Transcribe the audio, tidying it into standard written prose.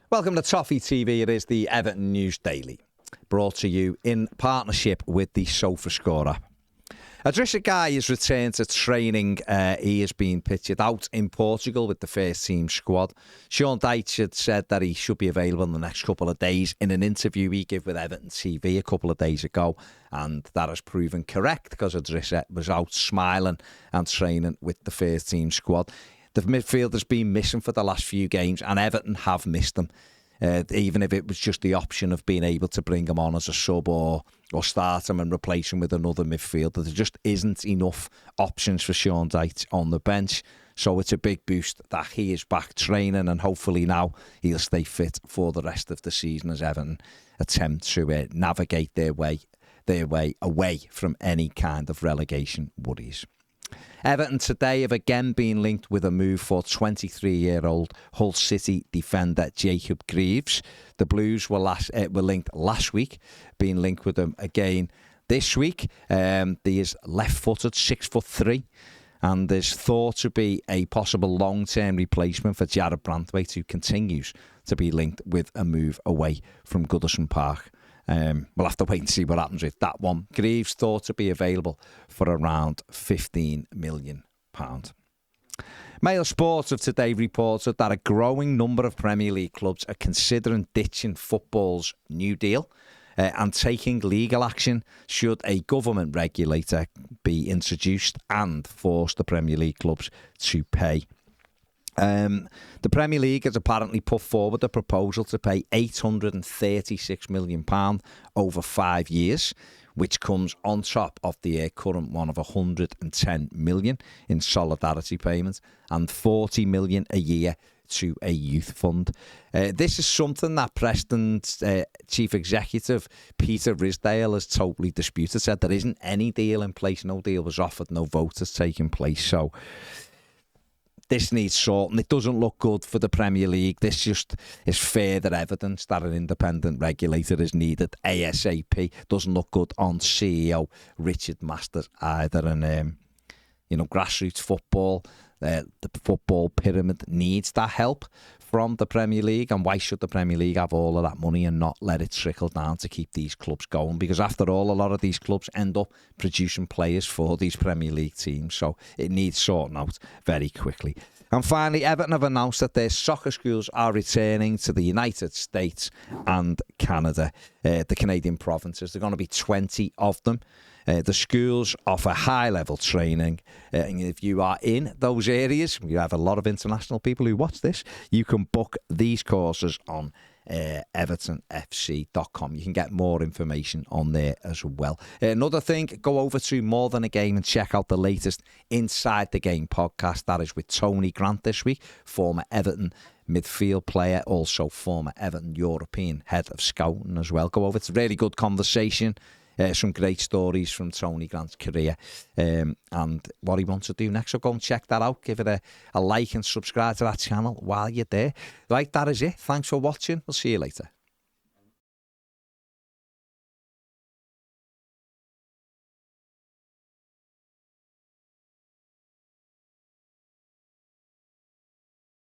Welcome to Toffee TV. It is the Everton News Daily, brought to you in partnership with the SofaScore app. Idrissa Gueye has returned to training. He has been pictured out in Portugal with the first team squad. Sean Dyche had said that he should be available in the next couple of days in an interview he gave with Everton TV a couple of days ago, and that has proven correct because Idrissa was out smiling and training with the first team squad. The midfielder's been missing for the last few games, and Everton have missed him. Even if it was just the option of being able to bring him on as a sub or start him and replace him with another midfielder. There just isn't enough options for Sean Dyche on the bench. So it's a big boost that he is back training, and hopefully now he'll stay fit for the rest of the season as Everton attempt to navigate their way away from any kind of relegation worries. Everton today have again been linked with a move for 23-year-old Hull City defender Jacob Greaves. The Blues were linked last week, being linked with him again this week. He is left-footed, 6'3", and is thought to be a possible long-term replacement for Jared Branthwaite, who continues to be linked with a move away from Goodison Park. We'll have to wait and see what happens with that one. Greaves thought to be available for around £15 million. Mail Sports of today reported that a growing number of Premier League clubs are considering ditching football's New Deal and taking legal action should a government regulator be introduced and force the Premier League clubs to pay. The Premier League has apparently put forward a proposal to pay £836 million over 5 years, which comes on top of the current one of £110 million in solidarity payments and £40 million a year to a youth fund. This is something that Preston's chief executive, Peter Ridsdale, has totally disputed, said there isn't any deal in place, no deal was offered, no vote has taken place. So this needs sorting. It doesn't look good for the Premier League. This just is further evidence that an independent regulator is needed ASAP. Doesn't look good on CEO Richard Masters either. And, grassroots football, the football pyramid needs that help from the Premier League. And why should the Premier League have all of that money and not let it trickle down to keep these clubs going? Because after all, a lot of these clubs end up producing players for these Premier League teams. So it needs sorting out very quickly. And finally, Everton have announced that their soccer schools are returning to the United States and Canada, the Canadian provinces. There are going to be 20 of them. The schools offer high-level training. And if you are in those areas, you have a lot of international people who watch this, you can book these courses on evertonfc.com. You can get more information on there as well. Another thing, go over to More Than a Game and check out the latest Inside the Game podcast. That is with Tony Grant this week, former Everton midfield player, also former Everton European head of scouting as well. Go over. It's a really good conversation. Some great stories from Tony Grant's career and what he wants to do next. So go and check that out. Give it a like and subscribe to that channel while you're there. Right, that is it. Thanks for watching. We'll see you later.